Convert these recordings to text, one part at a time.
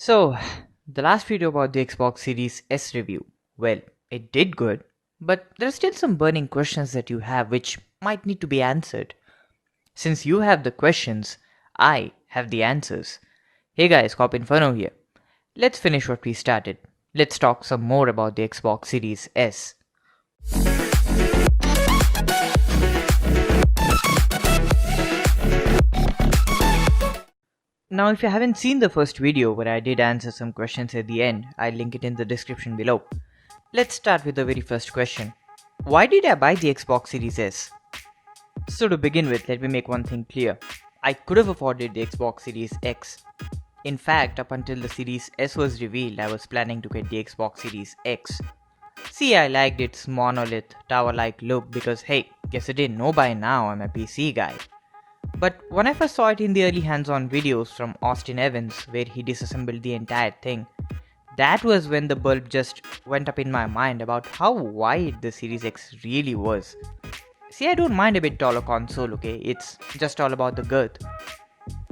So, the last video about the Xbox Series S review, well, it did good, but there are still some burning questions that you have which might need to be answered. Since you have the questions, I have the answers. Hey guys, Cop Inferno here. Let's finish what we started. Let's talk some more about the Xbox Series S. Now, if you haven't seen the first video where I did answer some questions at the end, I'll link it in the description below. Let's start with the very first question. Why did I buy the Xbox Series S? So to begin with, let me make one thing clear. I could have afforded the Xbox Series X. In fact, up until the Series S was revealed, I was planning to get the Xbox Series X. See, I liked its monolith, tower-like look because hey, guess I didn't know by now I'm a PC guy. But when I first saw it in the early hands-on videos from Austin Evans where he disassembled the entire thing, that was when the bulb just went up in my mind about how wide the Series X really was. See, I don't mind a bit taller console, okay? It's just all about the girth.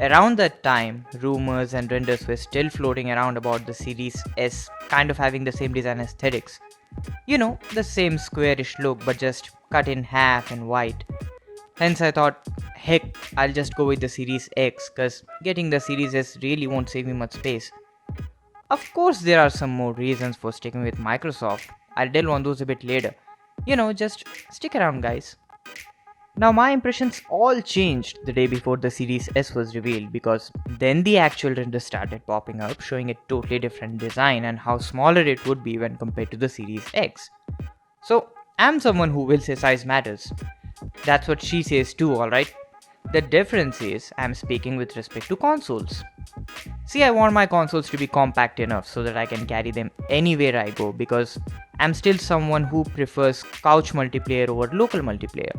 Around that time, rumors and renders were still floating around about the Series S kind of having the same design aesthetics. You know, the same squarish look but just cut in half and white. Hence I thought, heck, I'll just go with the Series X cause getting the Series S really won't save me much space. Of course there are some more reasons for sticking with Microsoft. I'll delve on those a bit later. Just stick around guys. Now my impressions all changed the day before the Series S was revealed because then the actual render started popping up showing a totally different design and how smaller it would be when compared to the Series X. So I'm someone who will say size matters. That's what she says too, alright? The difference is I'm speaking with respect to consoles. See, I want my consoles to be compact enough so that I can carry them anywhere I go because I'm still someone who prefers couch multiplayer over local multiplayer.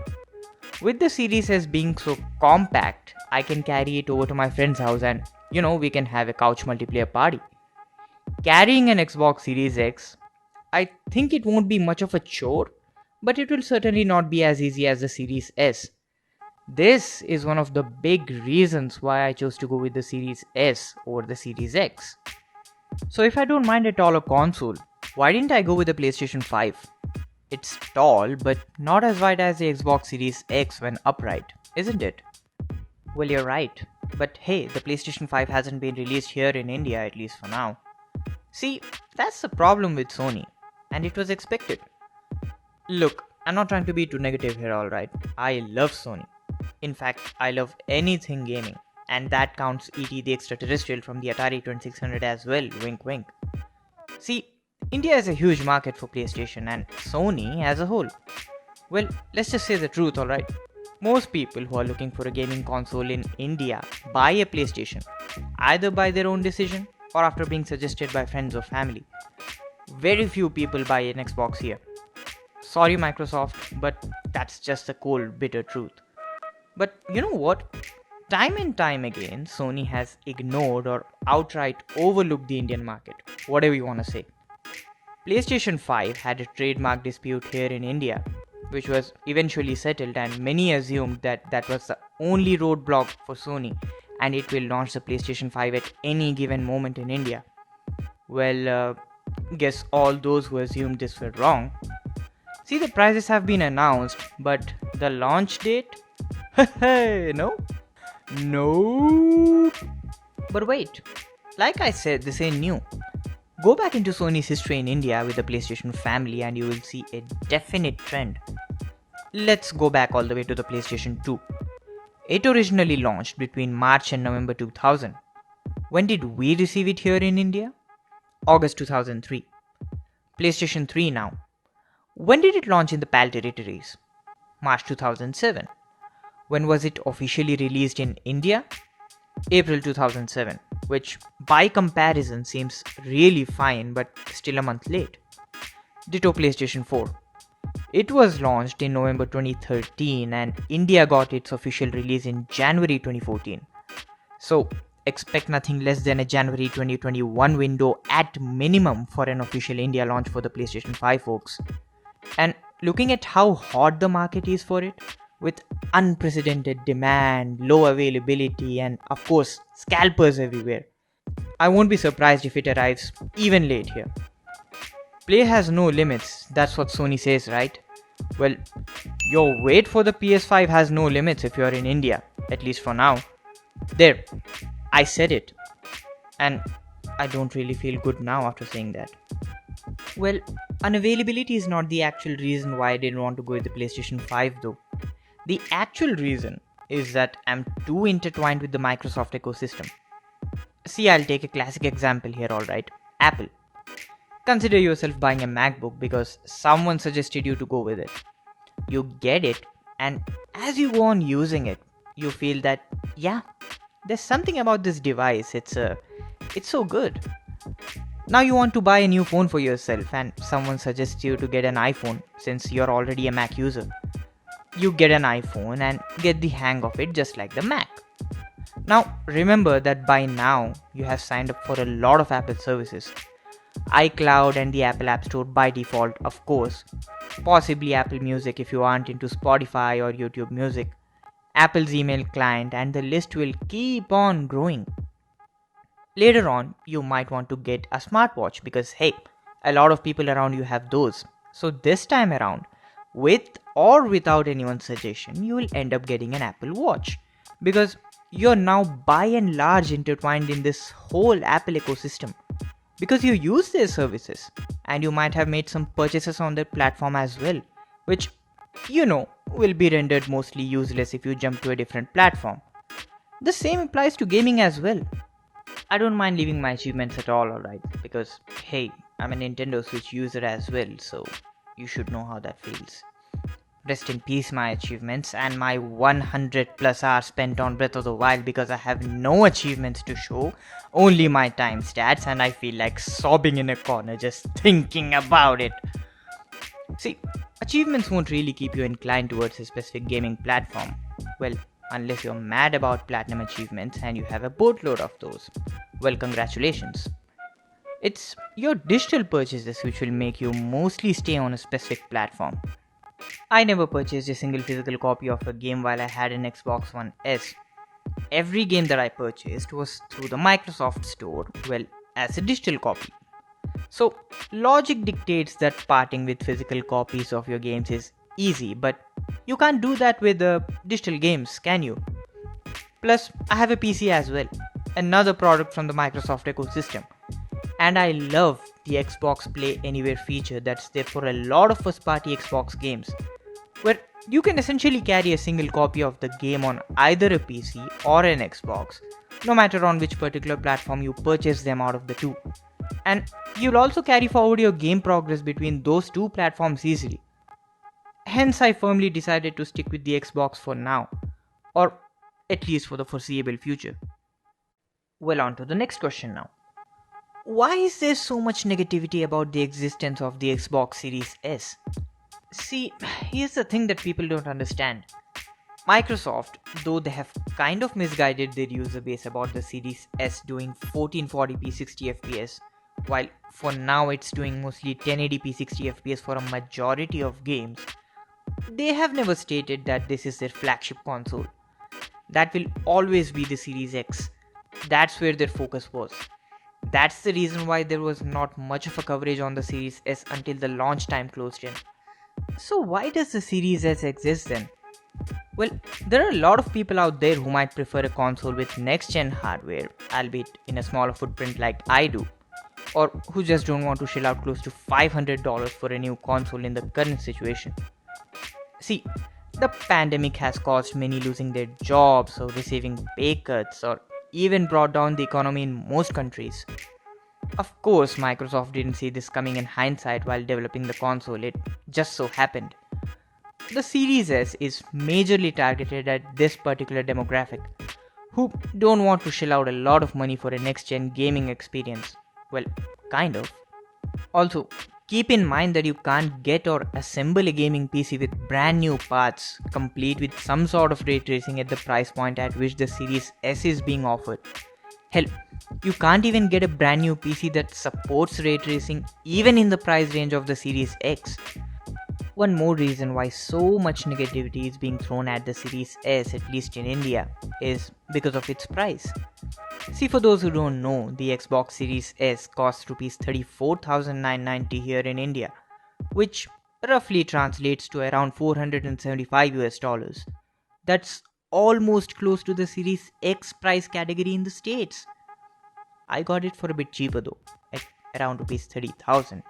With the Series S being so compact, I can carry it over to my friend's house and we can have a couch multiplayer party. Carrying an Xbox Series X, I think it won't be much of a chore, but it will certainly not be as easy as the Series S. This is one of the big reasons why I chose to go with the Series S over the Series X. So if I don't mind a taller console, why didn't I go with the PlayStation 5? It's tall, but not as wide as the Xbox Series X when upright, isn't it? Well, you're right. But hey, the PlayStation 5 hasn't been released here in India, at least for now. See, that's the problem with Sony, and it was expected. Look, I'm not trying to be too negative here, alright? I love Sony. In fact, I love anything gaming, and that counts E.T. the Extraterrestrial from the Atari 2600 as well, wink wink. See, India is a huge market for PlayStation and Sony as a whole. Well, let's just say the truth, alright? Most people who are looking for a gaming console in India buy a PlayStation, either by their own decision or after being suggested by friends or family. Very few people buy an Xbox here. Sorry Microsoft, but that's just the cold, bitter truth. But you know what? Time and time again, Sony has ignored or outright overlooked the Indian market, whatever you want to say. PlayStation 5 had a trademark dispute here in India, which was eventually settled and many assumed that that was the only roadblock for Sony and it will launch the PlayStation 5 at any given moment in India. Well, guess all those who assumed this were wrong. See, the prices have been announced, but the launch date? No. But wait, like I said, this ain't new. Go back into Sony's history in India with the PlayStation family and you will see a definite trend. Let's go back all the way to the PlayStation 2. It originally launched between March and November 2000. When did we receive it here in India? August 2003. PlayStation 3 now. When did it launch in the PAL territories? March 2007. When was it officially released in India? April 2007, which by comparison seems really fine but still a month late. Ditto PlayStation 4. It was launched in November 2013 and India got its official release in January 2014. So expect nothing less than a January 2021 window at minimum for an official India launch for the PlayStation 5 folks. And looking at how hot the market is for it, with unprecedented demand, low availability and of course scalpers everywhere, I won't be surprised if it arrives even late here. Play has no limits, that's what Sony says, right? Well, your wait for the PS5 has no limits if you're in India, at least for now. There, I said it. And I don't really feel good now after saying that. Well, unavailability is not the actual reason why I didn't want to go with the PlayStation 5 though. The actual reason is that I'm too intertwined with the Microsoft ecosystem. See, I'll take a classic example here, alright? Apple. Consider yourself buying a MacBook because someone suggested you to go with it. You get it, and as you go on using it, you feel that, yeah, there's something about this device, it's so good. Now you want to buy a new phone for yourself and someone suggests you to get an iPhone since you're already a Mac user. You get an iPhone and get the hang of it just like the Mac. Now remember that by now you have signed up for a lot of Apple services. iCloud and the Apple App Store by default, of course. Possibly Apple Music if you aren't into Spotify or YouTube Music. Apple's email client, and the list will keep on growing. Later on, you might want to get a smartwatch because hey, a lot of people around you have those. So this time around, with or without anyone's suggestion, you will end up getting an Apple Watch because you're now by and large intertwined in this whole Apple ecosystem because you use their services and you might have made some purchases on their platform as well, which will be rendered mostly useless if you jump to a different platform. The same applies to gaming as well. I don't mind leaving my achievements at all, alright, because hey, I'm a Nintendo Switch user as well, so you should know how that feels. Rest in peace my achievements and my 100 plus hours spent on Breath of the Wild because I have no achievements to show, only my time stats, and I feel like sobbing in a corner just thinking about it. See, achievements won't really keep you inclined towards a specific gaming platform. Well, unless you're mad about platinum achievements and you have a boatload of those. Well, congratulations. It's your digital purchases which will make you mostly stay on a specific platform. I never purchased a single physical copy of a game while I had an Xbox One S. Every game that I purchased was through the Microsoft Store, well, as a digital copy. So, logic dictates that parting with physical copies of your games is easy, but you can't do that with digital games, can you? Plus, I have a PC as well, another product from the Microsoft ecosystem. And I love the Xbox Play Anywhere feature that's there for a lot of first-party Xbox games, where you can essentially carry a single copy of the game on either a PC or an Xbox, no matter on which particular platform you purchase them out of the two. And you'll also carry forward your game progress between those two platforms easily. Hence, I firmly decided to stick with the Xbox for now, or at least for the foreseeable future. Well, on to the next question now. Why is there so much negativity about the existence of the Xbox Series S? See, here's the thing that people don't understand. Microsoft, though they have kind of misguided their user base about the Series S doing 1440p 60fps, while for now it's doing mostly 1080p 60fps for a majority of games, they have never stated that this is their flagship console. That will always be the Series X. That's where their focus was. That's the reason why there was not much of a coverage on the Series S until the launch time closed in. So why does the Series S exist then? Well, there are a lot of people out there who might prefer a console with next-gen hardware, albeit in a smaller footprint like I do, or who just don't want to shell out close to $500 for a new console in the current situation. See, the pandemic has caused many losing their jobs or receiving pay cuts or even brought down the economy in most countries. Of course, Microsoft didn't see this coming in hindsight while developing the console, it just so happened. The Series S is majorly targeted at this particular demographic, who don't want to shell out a lot of money for a next-gen gaming experience. Well, kind of. Also, keep in mind that you can't get or assemble a gaming PC with brand new parts, complete with some sort of ray tracing at the price point at which the Series S is being offered. Hell, you can't even get a brand new PC that supports ray tracing even in the price range of the Series X. One more reason why so much negativity is being thrown at the Series S, at least in India, is because of its price. See, for those who don't know, the Xbox Series S costs Rs 34,990 here in India, which roughly translates to around 475 US dollars. That's almost close to the Series X price category in the States. I got it for a bit cheaper though, at around Rs 30,000.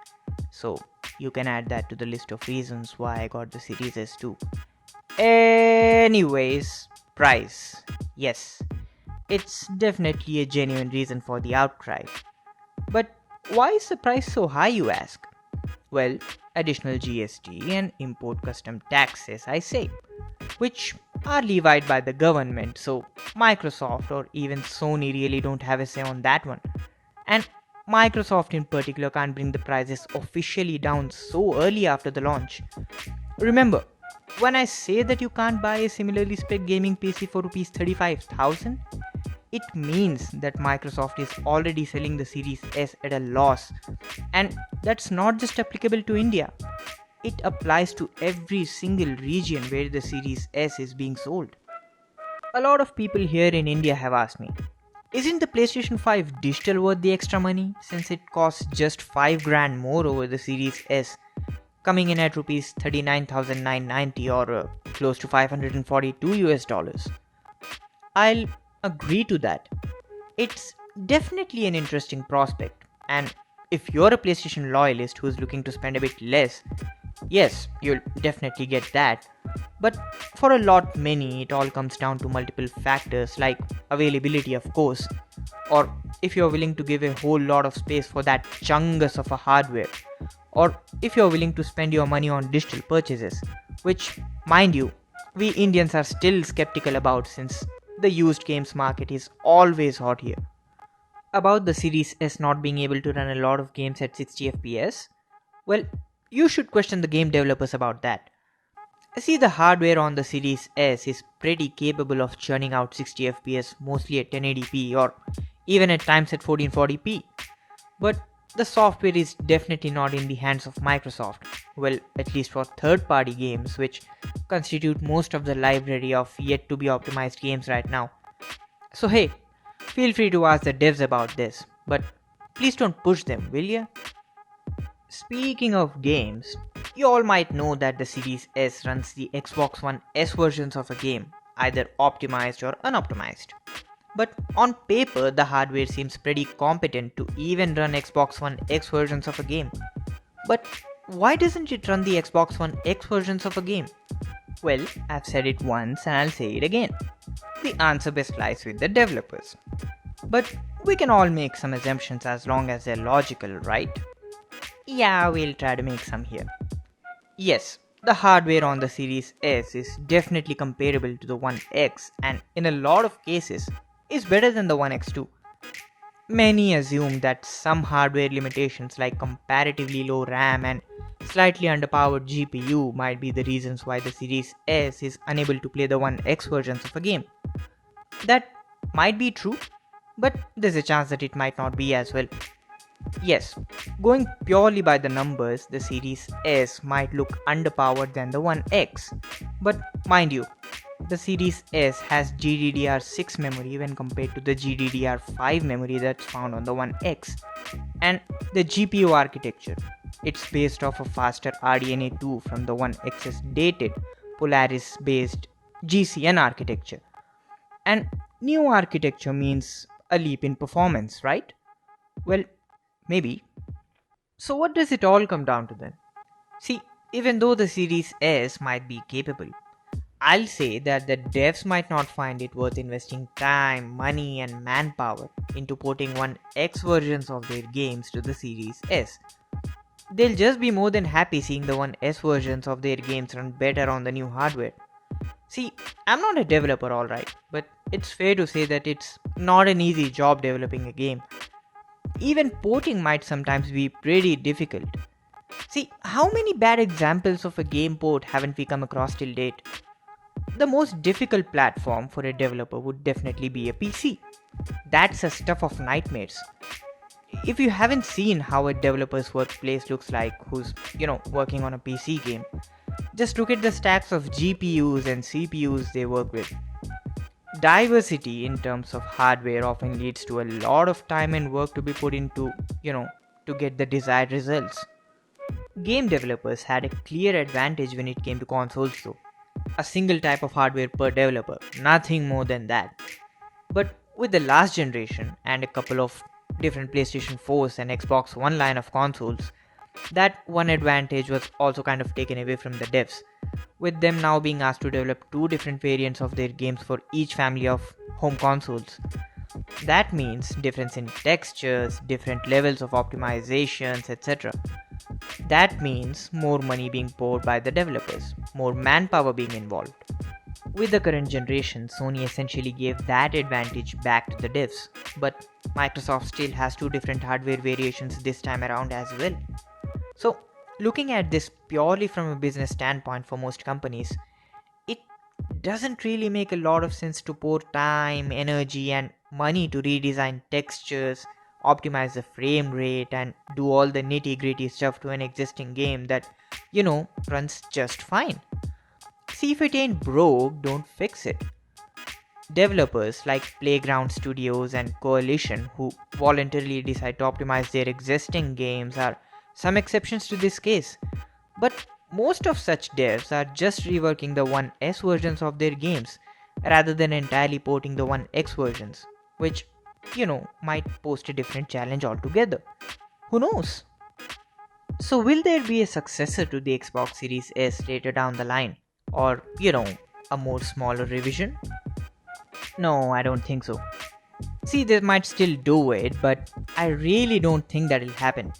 So you can add that to the list of reasons why I got the Series S too. Anyways, price. Yes, it's definitely a genuine reason for the outcry. But why is the price so high, you ask? Well, additional GST and import custom taxes, I say, which are levied by the government, so Microsoft or even Sony really don't have a say on that one. And Microsoft in particular can't bring the prices officially down so early after the launch. Remember, when I say that you can't buy a similarly spec gaming PC for Rs 35,000, it means that Microsoft is already selling the Series S at a loss. And that's not just applicable to India. It applies to every single region where the Series S is being sold. A lot of people here in India have asked me, isn't the PlayStation 5 digital worth the extra money since it costs just 5 grand more over the Series S, coming in at Rs 39,990 or close to 542 US dollars? I'll agree to that. It's definitely an interesting prospect, and if you're a PlayStation loyalist who's looking to spend a bit less, yes, you'll definitely get that. But for a lot many, it all comes down to multiple factors like availability, of course, or if you're willing to give a whole lot of space for that chungus of a hardware, or if you're willing to spend your money on digital purchases, which, mind you, we Indians are still skeptical about since the used games market is always hot here. About the Series S not being able to run a lot of games at 60 FPS, well, you should question the game developers about that. See, the hardware on the Series S is pretty capable of churning out 60 FPS mostly at 1080p or even at times at 1440p. But the software is definitely not in the hands of Microsoft, well, at least for third-party games, which constitute most of the library of yet to be optimized games right now. So hey, feel free to ask the devs about this, but please don't push them, will ya? Speaking of games, you all might know that the Series S runs the Xbox One S versions of a game, either optimized or unoptimized. But on paper, the hardware seems pretty competent to even run Xbox One X versions of a game. But why doesn't it run the Xbox One X versions of a game? Well, I've said it once and I'll say it again. The answer best lies with the developers. But we can all make some assumptions as long as they're logical, right? Yeah, we'll try to make some here. Yes, the hardware on the Series S is definitely comparable to the One X and in a lot of cases is better than the One X too. Many assume that some hardware limitations like comparatively low RAM and slightly underpowered GPU might be the reasons why the Series S is unable to play the One X versions of a game. That might be true, but there's a chance that it might not be as well. Yes, going purely by the numbers, the Series S might look underpowered than the One X, but mind you, the Series S has GDDR6 memory when compared to the GDDR5 memory that's found on the One X. And the GPU architecture, it's based off a faster RDNA2 from the One X's dated Polaris based GCN architecture. And new architecture means a leap in performance, right? Well, maybe. So what does it all come down to then? See, even though the Series S might be capable, I'll say that the devs might not find it worth investing time, money and manpower into porting One X versions of their games to the Series S. They'll just be more than happy seeing the One S versions of their games run better on the new hardware. See, I'm not a developer alright, but it's fair to say that it's not an easy job developing a game. Even porting might sometimes be pretty difficult. See, how many bad examples of a game port haven't we come across till date? The most difficult platform for a developer would definitely be a PC. That's a stuff of nightmares. If you haven't seen how a developer's workplace looks like who's, working on a PC game, just look at the stacks of GPUs and CPUs they work with. Diversity in terms of hardware often leads to a lot of time and work to be put into, to get the desired results. Game developers had a clear advantage when it came to consoles though. A single type of hardware per developer, nothing more than that. But with the last generation and a couple of different PlayStation 4s and Xbox One line of consoles, that one advantage was also kind of taken away from the devs, with them now being asked to develop two different variants of their games for each family of home consoles. That means difference in textures, different levels of optimizations, etc. That means more money being poured by the developers, more manpower being involved. With the current generation, Sony essentially gave that advantage back to the devs, but Microsoft still has two different hardware variations this time around as well. So, looking at this purely from a business standpoint for most companies, it doesn't really make a lot of sense to pour time, energy, and money to redesign textures, optimize the frame rate, and do all the nitty gritty stuff to an existing game that, runs just fine. See, if it ain't broke, don't fix it. Developers like Playground Studios and Coalition, who voluntarily decide to optimize their existing games, are some exceptions to this case. But most of such devs are just reworking the 1S versions of their games rather than entirely porting the 1X versions, which, might pose a different challenge altogether. Who knows? So, will there be a successor to the Xbox Series S later down the line? Or, a more smaller revision? No, I don't think so. See, they might still do it, but I really don't think that'll happen.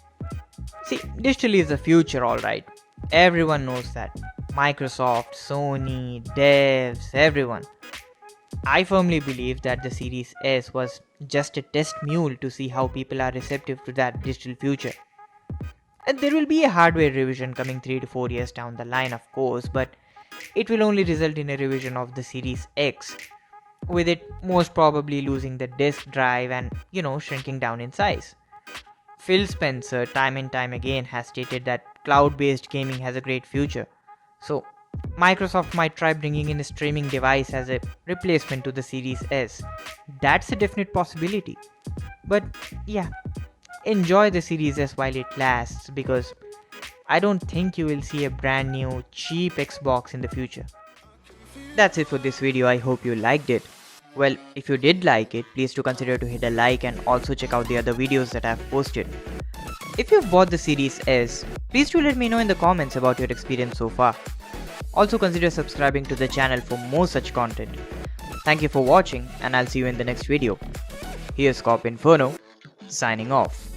See, digital is the future, alright. Everyone knows that. Microsoft, Sony, devs, everyone. I firmly believe that the Series S was just a test mule to see how people are receptive to that digital future. And there will be a hardware revision coming 3 to 4 years down the line, of course, but it will only result in a revision of the Series X, with it most probably losing the disk drive and, shrinking down in size. Phil Spencer, time and time again, has stated that cloud based gaming has a great future. So, Microsoft might try bringing in a streaming device as a replacement to the Series S. That's a definite possibility. But yeah, enjoy the Series S while it lasts, because I don't think you will see a brand new cheap Xbox in the future. That's it for this video. I hope you liked it. Well, if you did like it, please do consider to hit a like and also check out the other videos that I've posted. If you've bought the Series S, please do let me know in the comments about your experience so far. Also consider subscribing to the channel for more such content. Thank you for watching, and I'll see you in the next video. Here's Cop Inferno, signing off.